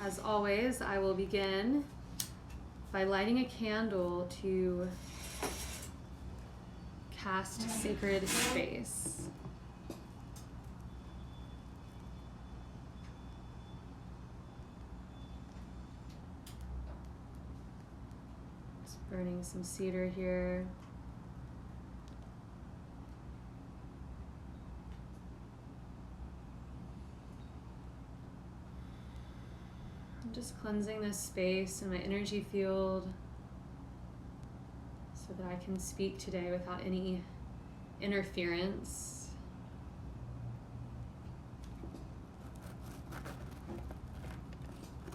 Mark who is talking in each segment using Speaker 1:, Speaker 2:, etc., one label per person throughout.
Speaker 1: As always, I will begin by lighting a candle to cast sacred space. Just burning some cedar here. Just cleansing this space and my energy field so that I can speak today without any interference.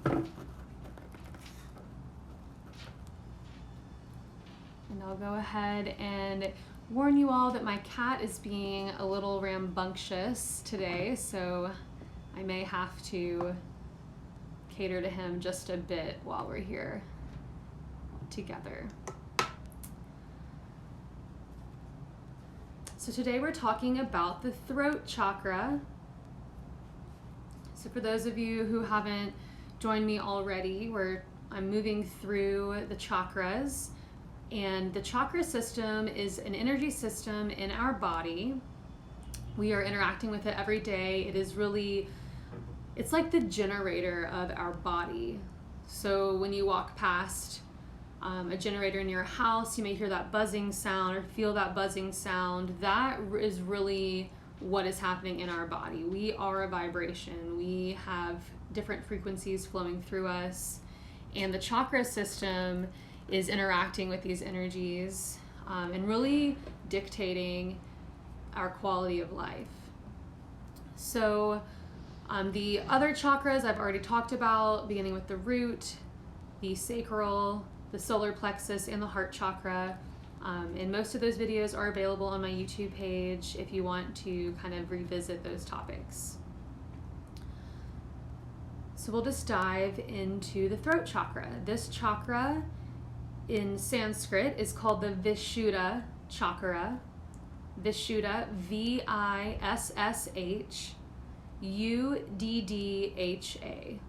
Speaker 1: And I'll go ahead and warn you all that my cat is being a little rambunctious today, so I may have to cater to him just a bit while we're here together. So today we're talking about the throat chakra. So for those of you who haven't joined me already, I'm moving through the chakras, and the chakra system is an energy system in our body. We are interacting with it every day. It's like the generator of our body. So when you walk past a generator in your house, you may hear that buzzing sound or feel that buzzing sound. That is really what is happening in our body. We are a vibration. We have different frequencies flowing through us, and the chakra system is interacting with these energies and really dictating our quality of life. So the other chakras I've already talked about, beginning with the root, the sacral, the solar plexus, and the heart chakra. And most of those videos are available on my YouTube page if you want to kind of revisit those topics. So we'll just dive into the throat chakra. This chakra in Sanskrit is called the Vishuddha chakra. Vishuddha, V-I-S-S-H. U-D-D-H-A,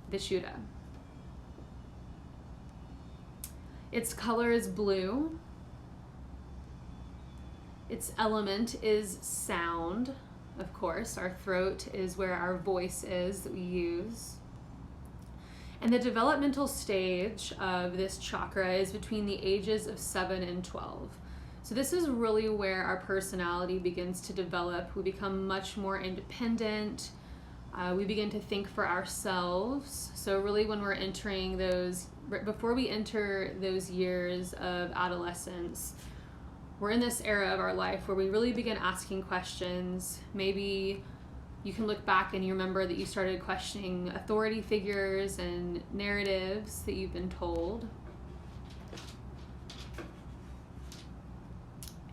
Speaker 1: Vishuddha. Its color is blue. Its element is sound, of course. Our throat is where our voice is that we use. And the developmental stage of this chakra is between the ages of 7 and 12. So this is really where our personality begins to develop. We become much more independent. We begin to think for ourselves. So really when we're entering before we enter those years of adolescence, we're in this era of our life where we really begin asking questions. Maybe you can look back and you remember that you started questioning authority figures and narratives that you've been told.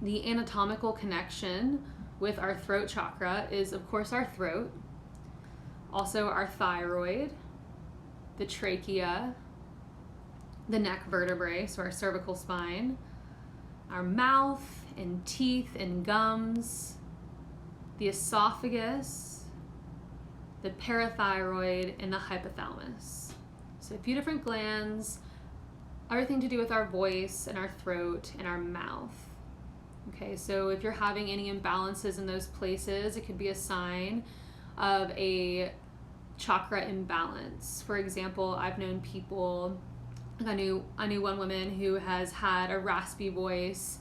Speaker 1: The anatomical connection with our throat chakra is, of course, our throat. Also our thyroid, the trachea, the neck vertebrae, so our cervical spine, our mouth and teeth and gums, the esophagus, the parathyroid, and the hypothalamus. So a few different glands, everything to do with our voice and our throat and our mouth. Okay, so if you're having any imbalances in those places, it could be a sign of a chakra imbalance. For example, I've known people, I knew one woman who has had a raspy voice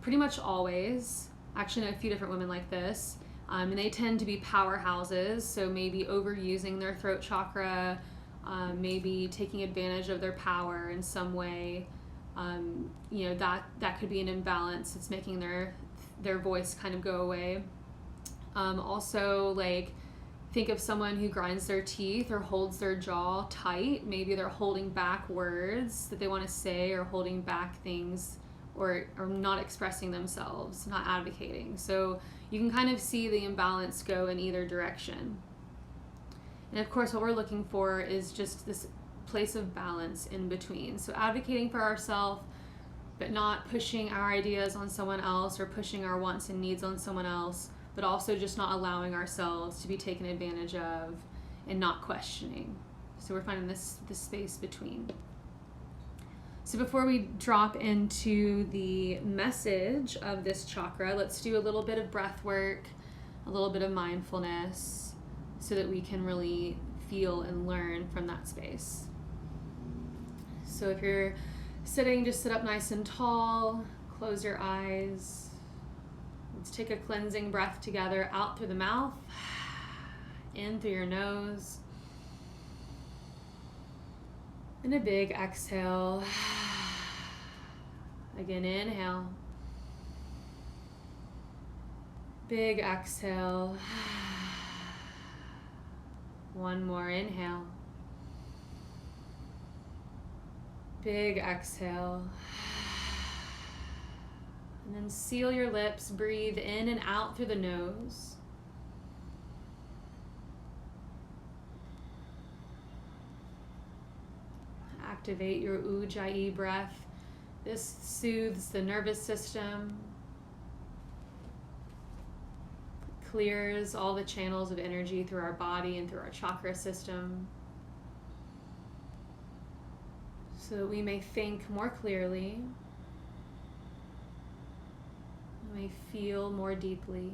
Speaker 1: pretty much always. I actually know a few different women like this, and they tend to be powerhouses, so maybe overusing their throat chakra, maybe taking advantage of their power in some way. That could be an imbalance. It's making their voice kind of go away. Also, like, think of someone who grinds their teeth or holds their jaw tight. Maybe they're holding back words that they want to say, or holding back things, or not expressing themselves, not advocating. So you can kind of see the imbalance go in either direction. And of course, what we're looking for is just this place of balance in between. So advocating for ourselves, but not pushing our ideas on someone else or pushing our wants and needs on someone else, but also just not allowing ourselves to be taken advantage of and not questioning. So we're finding this space between. So before we drop into the message of this chakra, let's do a little bit of breath work, a little bit of mindfulness, so that we can really feel and learn from that space. So if you're sitting, just sit up nice and tall, close your eyes. Let's take a cleansing breath together, out through the mouth, in through your nose, and a big exhale. Again, inhale. Big exhale. One more inhale. Big exhale. And then seal your lips, breathe in and out through the nose. Activate your Ujjayi breath. This soothes the nervous system, clears all the channels of energy through our body and through our chakra system, so that we may think more clearly, we may feel more deeply.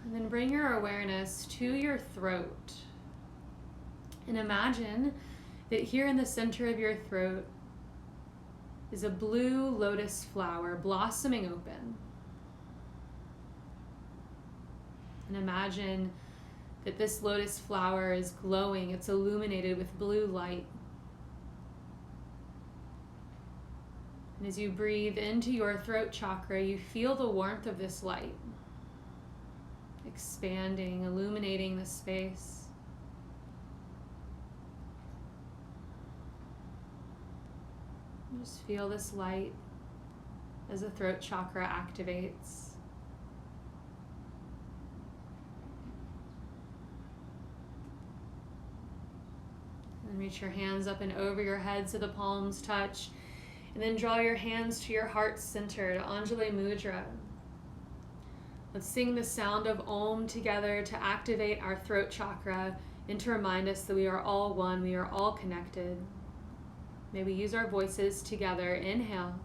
Speaker 1: And then bring your awareness to your throat. And imagine that here in the center of your throat is a blue lotus flower blossoming open. And imagine that this lotus flower is glowing, it's illuminated with blue light. And as you breathe into your throat chakra, you feel the warmth of this light, expanding, illuminating the space. Just feel this light as the throat chakra activates. And reach your hands up and over your head so the palms touch. And then draw your hands to your heart center, to Anjali Mudra. Let's sing the sound of Om together to activate our throat chakra and to remind us that we are all one, we are all connected. May we use our voices together. Inhale.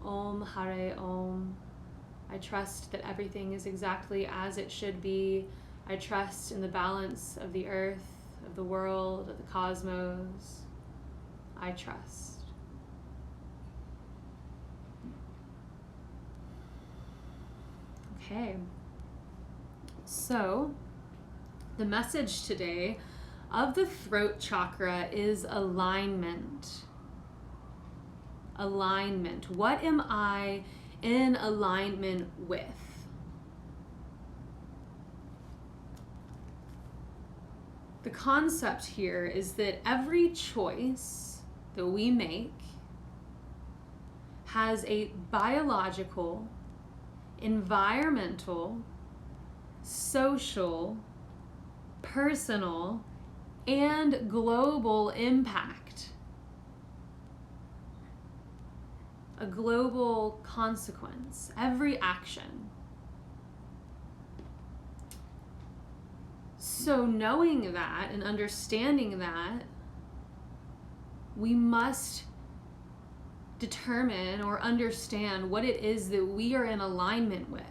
Speaker 1: Om Hare Om. I trust that everything is exactly as it should be. I trust in the balance of the earth, of the world, of the cosmos. I trust. Okay. So, the message today of the throat chakra is alignment. Alignment. What am I in alignment with? The concept here is that every choice that we make has a biological, environmental, social, personal, and global impact. A global consequence. Every action. So knowing that and understanding that, we must determine or understand what it is that we are in alignment with.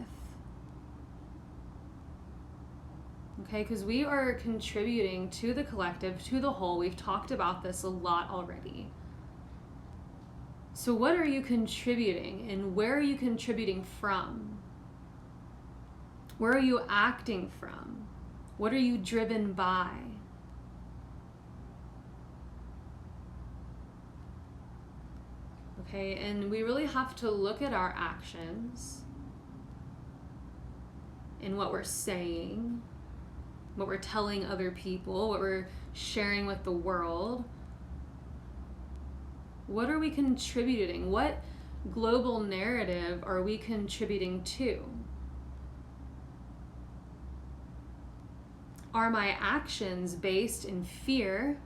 Speaker 1: Okay, because we are contributing to the collective, to the whole. We've talked about this a lot already. So what are you contributing, and where are you contributing from? Where are you acting from? What are you driven by? Okay, and we really have to look at our actions and what we're saying, what we're telling other people, what we're sharing with the world. What are we contributing? What global narrative are we contributing to? Are my actions based in fear,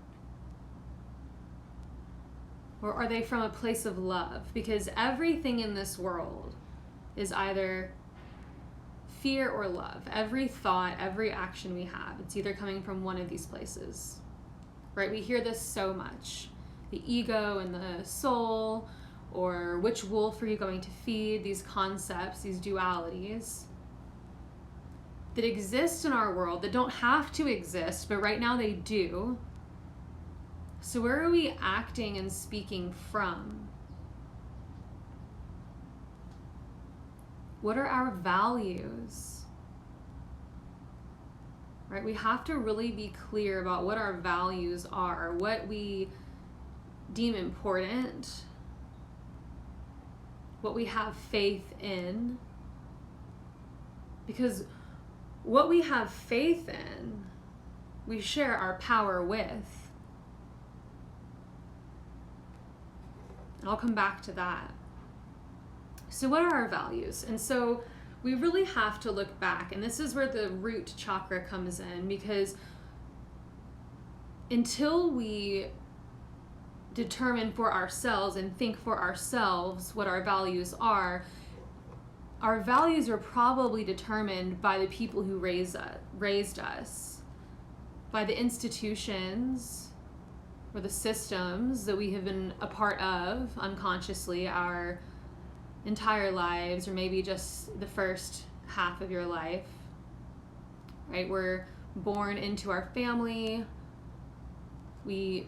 Speaker 1: or are they from a place of love? Because everything in this world is either fear or love. Every thought, every action we have, it's either coming from one of these places, right? We hear this so much. The ego and the soul, or which wolf are you going to feed? These concepts, these dualities that exist in our world that don't have to exist, but right now they do. So where are we acting and speaking from? What are our values? Right? We have to really be clear about what our values are, what we deem important, what we have faith in. Because what we have faith in, we share our power with. And I'll come back to that. So what are our values? And so we really have to look back, and this is where the root chakra comes in, because until we determine for ourselves and think for ourselves what our values are probably determined by the people who raised us, by the institutions or the systems that we have been a part of unconsciously our entire lives, or maybe just the first half of your life, right? We're born into our family. We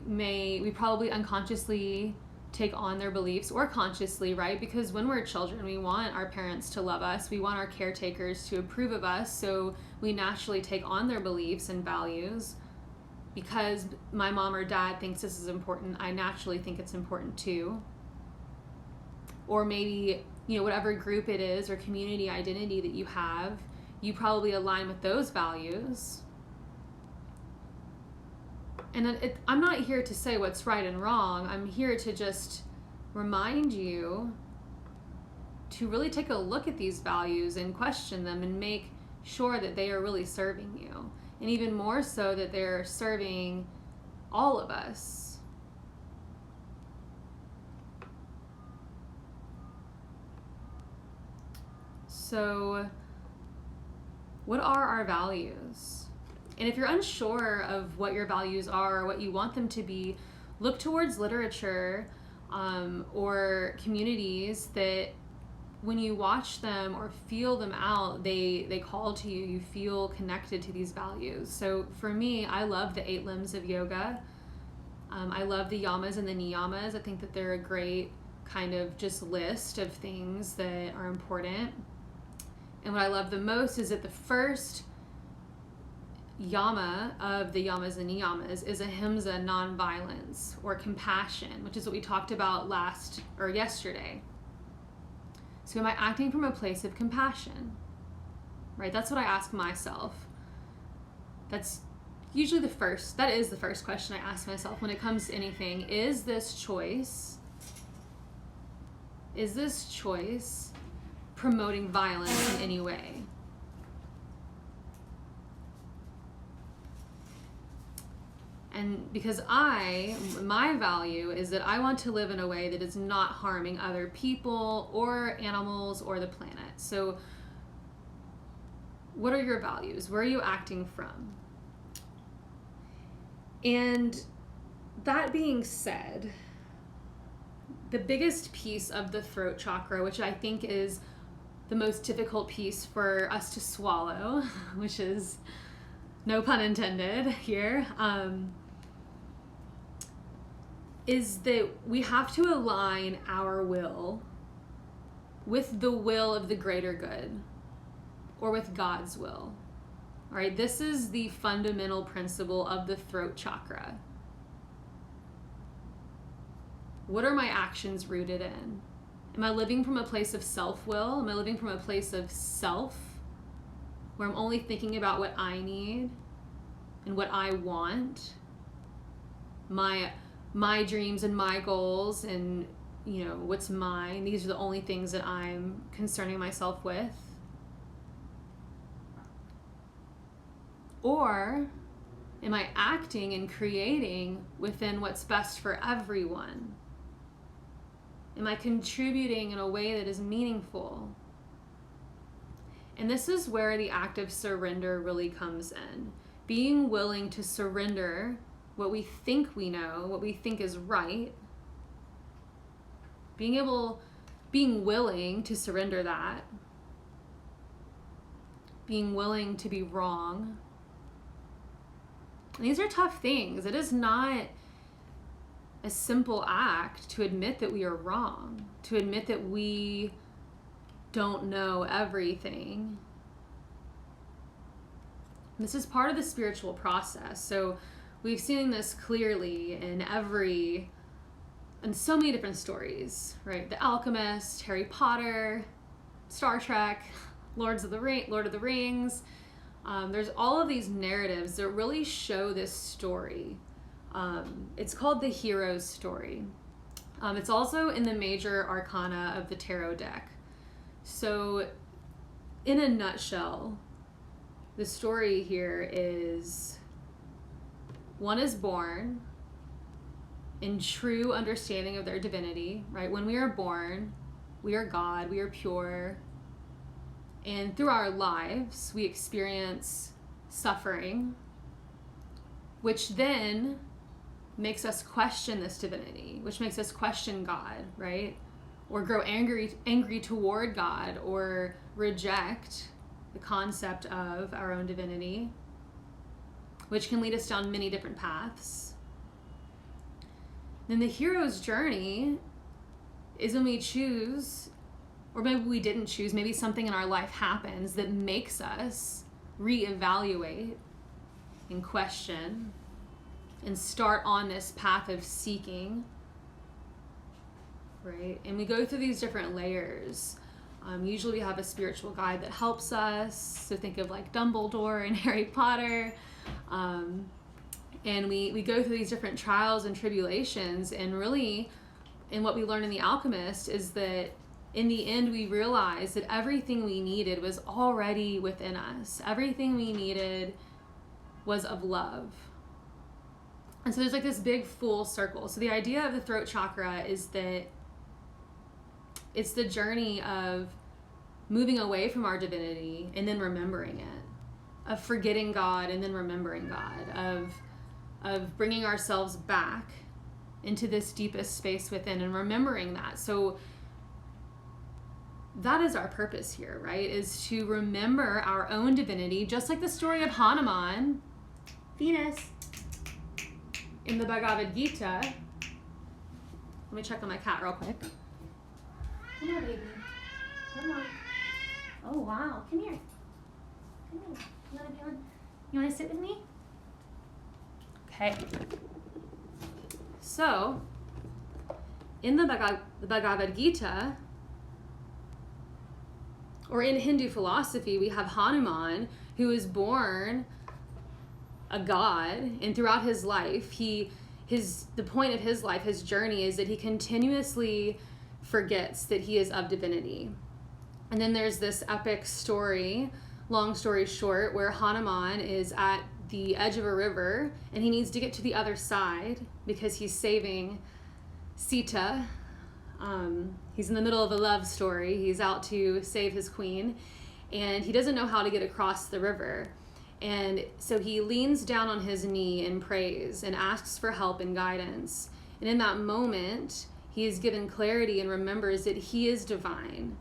Speaker 1: probably unconsciously take on their beliefs, or consciously, right? Because when we're children, we want our parents to love us. We want our caretakers to approve of us. So we naturally take on their beliefs and values. Because my mom or dad thinks this is important, I naturally think it's important too. Or maybe, whatever group it is or community identity that you have, you probably align with those values. And I'm not here to say what's right and wrong. I'm here to just remind you to really take a look at these values and question them and make sure that they are really serving you. And even more so that they're serving all of us. So, what are our values? And if you're unsure of what your values are or what you want them to be, look towards literature or communities that when you watch them or feel them out, they call to you. You feel connected to these values. So for me, I love the 8 limbs of yoga. I love the yamas and the niyamas. I think that they're a great kind of just list of things that are important. And what I love the most is that the first yama of the yamas and niyamas is ahimsa, nonviolence, or compassion, which is what we talked about yesterday. So am I acting from a place of compassion? Right? That's what I ask myself. That is the first question I ask myself when it comes to anything. Is this choice promoting violence in any way? And because my value is that I want to live in a way that is not harming other people or animals or the planet. So what are your values? Where are you acting from? And that being said, the biggest piece of the throat chakra, which I think is the most difficult piece for us to swallow, which is no pun intended here, is that we have to align our will with the will of the greater good, or with God's will. All right, this is the fundamental principle of the throat chakra. What are my actions rooted in? Am I living from a place of self-will? Am I living from a place of self, where I'm only thinking about what I need and what I want, my dreams and my goals, and what's mine. These are the only things that I'm concerning myself with. Or am I acting and creating within what's best for everyone? Am I contributing in a way that is meaningful? And this is where the act of surrender really comes in. Being willing to surrender what we think we know, what we think is right. Being willing to surrender that. Being willing to be wrong. And these are tough things. It is not a simple act to admit that we are wrong, to admit that we don't know everything. This is part of the spiritual process. So we've seen this clearly in so many different stories, right? The Alchemist, Harry Potter, Star Trek, Lord of the Rings. There's all of these narratives that really show this story. It's called the hero's story. It's also in the major arcana of the tarot deck. So in a nutshell, the story here is one is born in true understanding of their divinity, right? When we are born, we are God, we are pure. And through our lives, we experience suffering, which then makes us question this divinity, which makes us question God, right? Or grow angry toward God, or reject the concept of our own divinity, which can lead us down many different paths. Then the hero's journey is when we choose, or maybe we didn't choose, maybe something in our life happens that makes us reevaluate and question and start on this path of seeking, right? And we go through these different layers. Usually we have a spiritual guide that helps us. So think of like Dumbledore and Harry Potter. And we go through these different trials and tribulations. And really, and what we learn in The Alchemist is that in the end, we realized that everything we needed was already within us. Everything we needed was of love. And so there's like this big full circle. So the idea of the throat chakra is that it's the journey of moving away from our divinity and then remembering it, of forgetting God and then remembering God, of bringing ourselves back into this deepest space within and remembering that. So that is our purpose here, right? Is to remember our own divinity, just like the story of Hanuman, Venus, in the Bhagavad Gita. Let me check on my cat real quick. Come here, baby. Come on. Oh, wow. Come here. Come here. You want to sit with me? Okay. So, in the Bhagavad Gita, or in Hindu philosophy, we have Hanuman, who is born a god, and throughout his life, the point of his life, his journey, is that he continuously forgets that he is of divinity. And then there's this epic story, long story short, where Hanuman is at the edge of a river and he needs to get to the other side because he's saving Sita. He's in the middle of a love story. He's out to save his queen and he doesn't know how to get across the river. And so he leans down on his knee and prays and asks for help and guidance. And in that moment, he is given clarity and remembers that he is divine.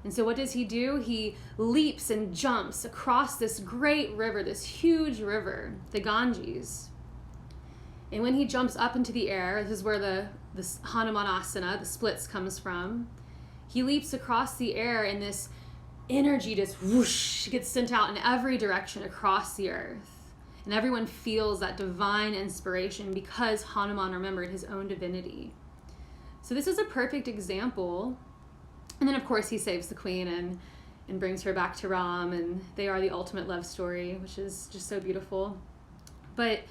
Speaker 1: And so what does he do? He leaps and jumps across this great river, this huge river, the Ganges. And when he jumps up into the air, this is where the Hanuman asana, the splits, comes from. He leaps across the air and this energy just whoosh gets sent out in every direction across the earth. And everyone feels that divine inspiration because Hanuman remembered his own divinity. So this is a perfect example. And then of course he saves the queen and brings her back to Ram, and they are the ultimate love story, which is just so beautiful. But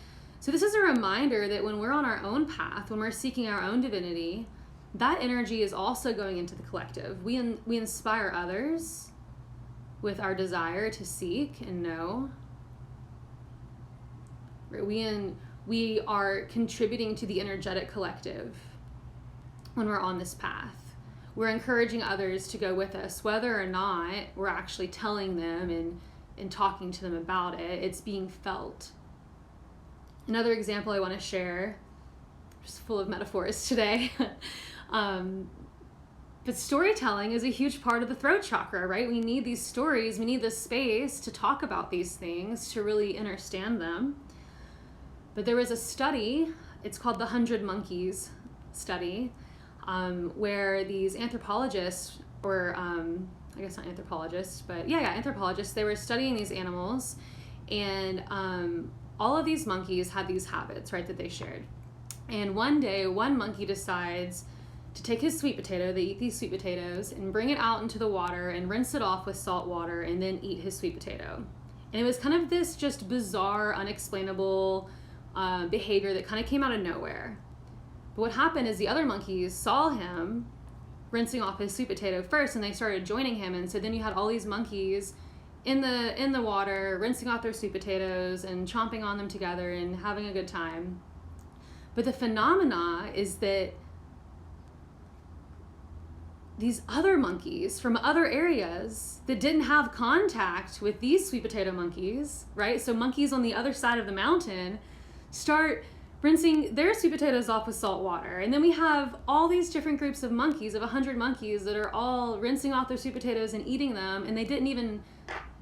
Speaker 1: so this is a reminder that when we're on our own path, when we're seeking our own divinity, that energy is also going into the collective. We inspire others with our desire to seek and know. We are contributing to the energetic collective when we're on this path. We're encouraging others to go with us, whether or not we're actually telling them and talking to them about it. It's being felt. Another example I want to share, just full of metaphors today, but storytelling is a huge part of the throat chakra, right? We need these stories, we need this space to talk about these things, to really understand them. But there was a study, it's called the 100 Monkeys study, where these anthropologists, or I guess not anthropologists, but anthropologists, they were studying these animals, and all of these monkeys had these habits, right, that they shared. And one day, one monkey decides to take his sweet potato, they eat these sweet potatoes, and bring it out into the water and rinse it off with salt water and then eat his sweet potato. And it was kind of this just bizarre, unexplainable behavior that kind of came out of nowhere. But what happened is the other monkeys saw him rinsing off his sweet potato first, and they started joining him. And so then you had all these monkeys in the water, rinsing off their sweet potatoes and chomping on them together and having a good time. But the phenomena is that these other monkeys from other areas that didn't have contact with these sweet potato monkeys, right? So monkeys on the other side of the mountain start rinsing their sweet potatoes off with salt water. And then we have all these different groups of monkeys, of 100 monkeys, that are all rinsing off their sweet potatoes and eating them. And they didn't even,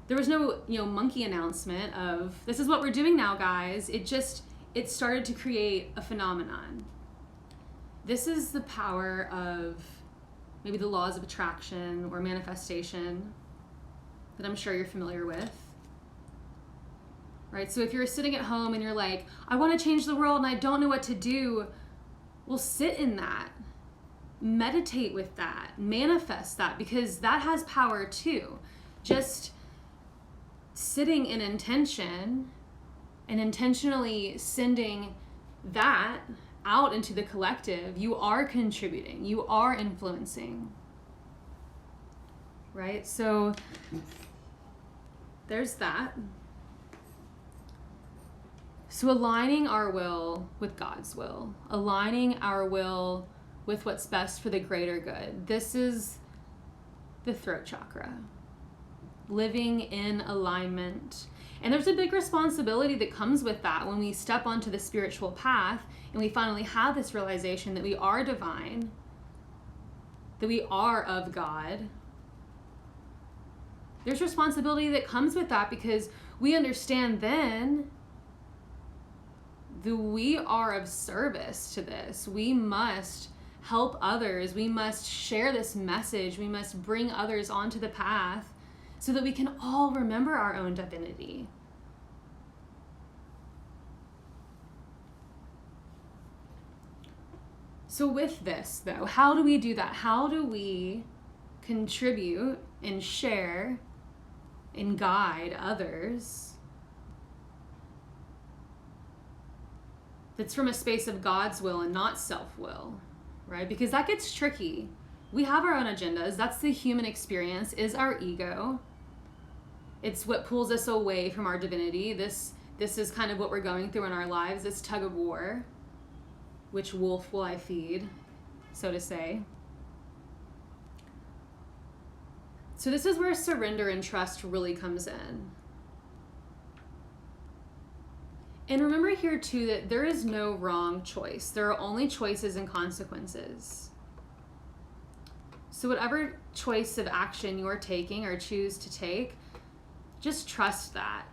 Speaker 1: there was no, monkey announcement of, this is what we're doing now, guys. It started to create a phenomenon. This is the power of maybe the laws of attraction or manifestation that I'm sure you're familiar with. Right? So if you're sitting at home and you're like, I want to change the world and I don't know what to do, well, sit in that. Meditate with that. Manifest that, because that has power too. Just sitting in intention and intentionally sending that out into the collective, you are contributing, you are influencing. Right? So there's that. So aligning our will with God's will, aligning our will with what's best for the greater good. This is the throat chakra. Living in alignment. And there's a big responsibility that comes with that when we step onto the spiritual path and we finally have this realization that we are divine, that we are of God. There's responsibility that comes with that, because we understand then that we are of service to this. We must help others. We must share this message. We must bring others onto the path so that we can all remember our own divinity. So with this, though, how do we do that? How do we contribute and share and guide others that's from a space of God's will and not self-will, right? Because that gets tricky. We have our own agendas. That's the human experience, is our ego. It's what pulls us away from our divinity. This is kind of what we're going through in our lives, this tug of war. Which wolf will I feed, so to say? So this is where surrender and trust really comes in. And remember here too that there is no wrong choice. There are only choices and consequences. So whatever choice of action you're taking or choose to take, just trust that.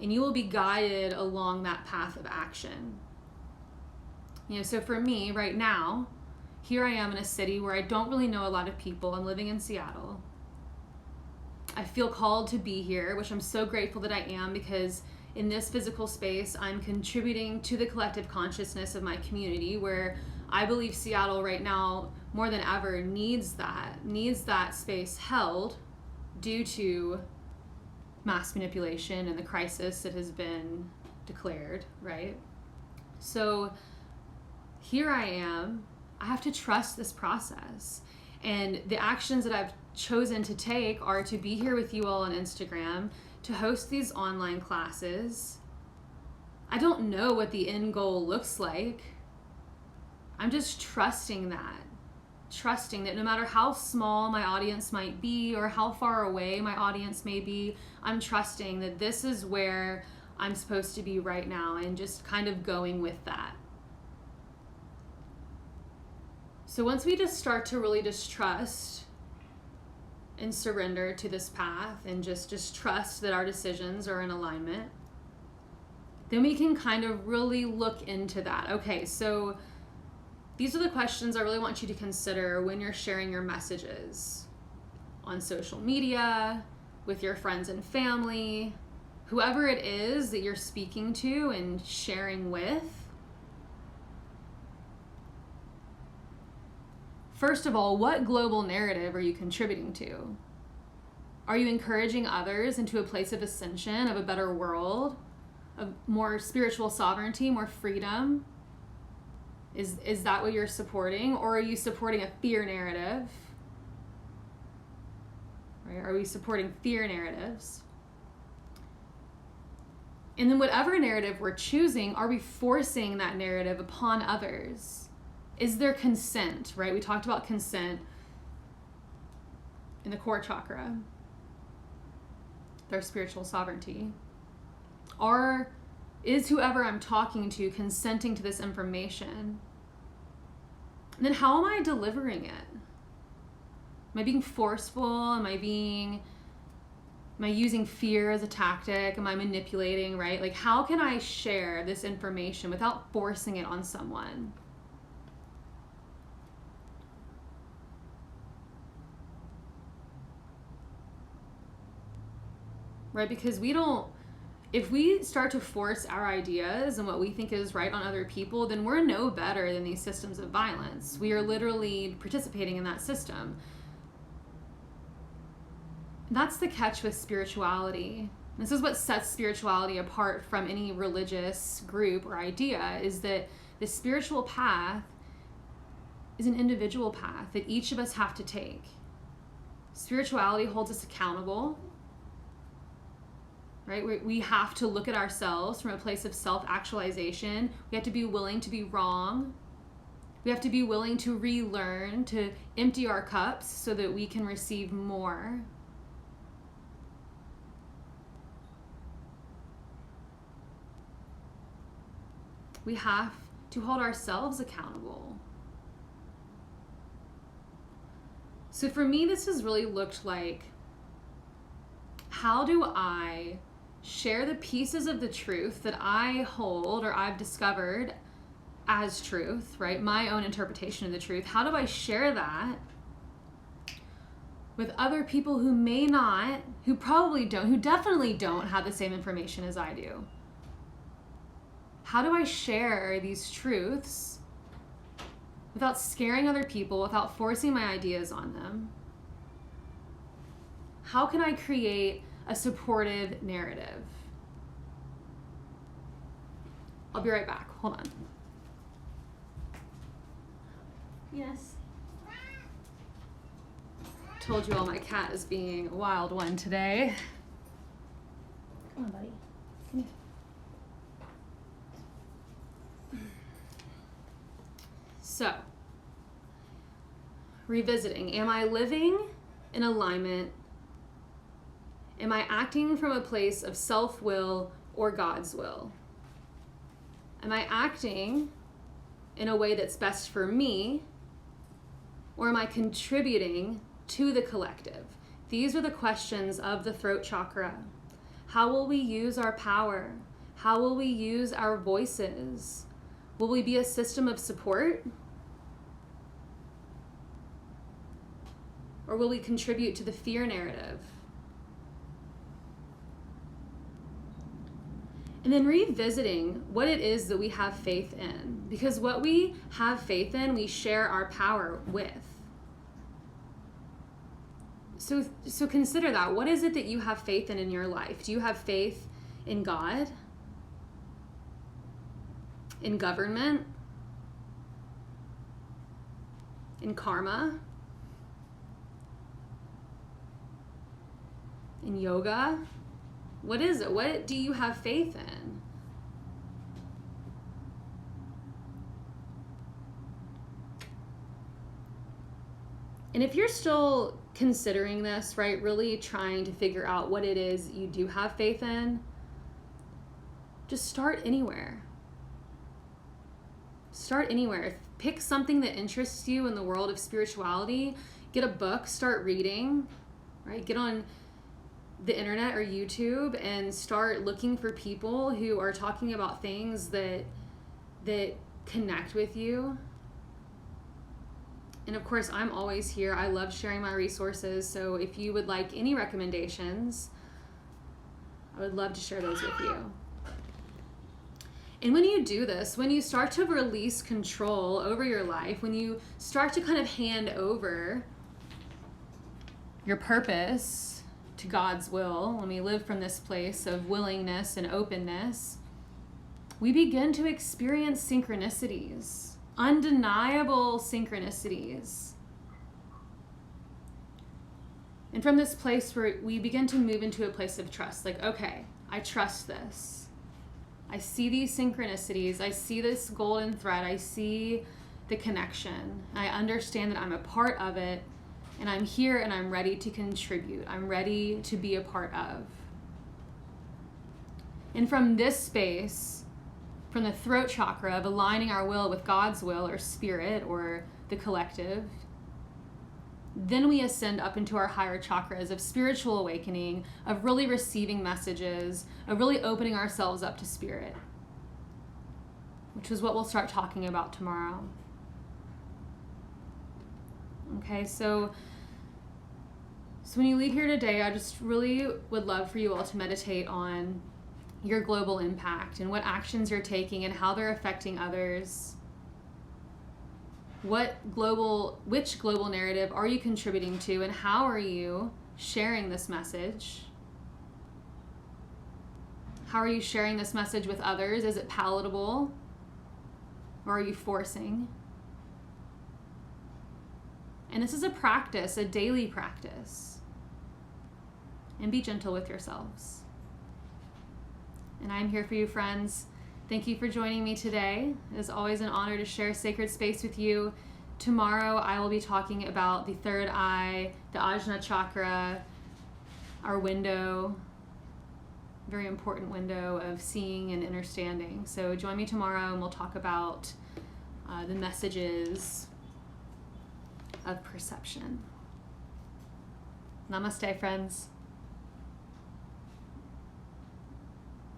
Speaker 1: And you will be guided along that path of action. So for me right now, here I am in a city where I don't really know a lot of people. I'm living in Seattle. I feel called to be here, which I'm so grateful that I am, because in this physical space, I'm contributing to the collective consciousness of my community, where I believe Seattle right now, more than ever, needs that space held due to mass manipulation and the crisis that has been declared, right? So here I am. I have to trust this process. And the actions that I've chosen to take are to be here with you all on Instagram, to host these online classes. I don't know what the end goal looks like. I'm just trusting that no matter how small my audience might be or how far away my audience may be, I'm trusting that this is where I'm supposed to be right now, and just kind of going with that. So once we just start to really just trust and surrender to this path and just trust that our decisions are in alignment, then we can kind of really look into that. Okay, so these are the questions I really want you to consider when you're sharing your messages on social media, with your friends and family, whoever it is that you're speaking to and sharing with. First of all, what global narrative are you contributing to? Are you encouraging others into a place of ascension, of a better world, of more spiritual sovereignty, more freedom? Is that what you're supporting? Or are you supporting a fear narrative? Right? Are we supporting fear narratives? And then whatever narrative we're choosing, are we forcing that narrative upon others? Is there consent, right? We talked about consent in the core chakra, their spiritual sovereignty. Is whoever I'm talking to consenting to this information? And then how am I delivering it? Am I being forceful? Am I using fear as a tactic? Am I manipulating, right? Like, how can I share this information without forcing it on someone? Right? Because if we start to force our ideas and what we think is right on other people, then we're no better than these systems of violence. We are literally participating in that system. That's the catch with spirituality. This is what sets spirituality apart from any religious group or idea, is that the spiritual path is an individual path that each of us have to take. Spirituality holds us accountable. Right? We have to look at ourselves from a place of self-actualization. We have to be willing to be wrong. We have to be willing to relearn, to empty our cups so that we can receive more. We have to hold ourselves accountable. So for me, this has really looked like, how do I share the pieces of the truth that I hold or I've discovered as truth, right? My own interpretation of the truth. How do I share that with other people who may not, who probably don't, who definitely don't have the same information as I do? How do I share these truths without scaring other people, without forcing my ideas on them? How can I create a supportive narrative? I'll be right back. Hold on. Yes. Told you all my cat is being a wild one today. Come on, buddy. Come here. So, revisiting. Am I living in alignment? Am I acting from a place of self-will or God's will? Am I acting in a way that's best for me, or am I contributing to the collective? These are the questions of the throat chakra. How will we use our power? How will we use our voices? Will we be a system of support? Or will we contribute to the fear narrative? And then revisiting what it is that we have faith in. Because what we have faith in, we share our power with. So consider that. What is it that you have faith in your life? Do you have faith in God? In government? in karma, in yoga? What is it? What do you have faith in? And if you're still considering this, right, really trying to figure out what it is you do have faith in, just start anywhere. Start anywhere. Pick something that interests you in the world of spirituality. Get a book, start reading, right? Get on the internet or YouTube and start looking for people who are talking about things that connect with you. And of course, I'm always here. I love sharing my resources. So if you would like any recommendations, I would love to share those with you. And when you do this, when you start to release control over your life, when you start to kind of hand over your purpose to God's will, when we live from this place of willingness and openness, we begin to experience synchronicities. Undeniable synchronicities. And from this place where we begin to move into a place of trust, like, okay, I trust this. I see these synchronicities. I see this golden thread. I see the connection. I understand that I'm a part of it, and I'm here and I'm ready to contribute. I'm ready to be a part of. And from this space, from the throat chakra of aligning our will with God's will or spirit or the collective, then we ascend up into our higher chakras of spiritual awakening, of really receiving messages, of really opening ourselves up to spirit, which is what we'll start talking about tomorrow. Okay, so when you leave here today, I just really would love for you all to meditate on your global impact and what actions you're taking and how they're affecting others. Which global narrative are you contributing to, and how are you sharing this message? How are you sharing this message with others? Is it palatable, or are you forcing? And this is a practice, a daily practice. And be gentle with yourselves. And I'm here for you, friends. Thank you for joining me today. It is always an honor to share sacred space with you. Tomorrow, I will be talking about the third eye, the Ajna chakra, our window, very important window of seeing and understanding. So join me tomorrow and we'll talk about the messages of perception. Namaste, friends.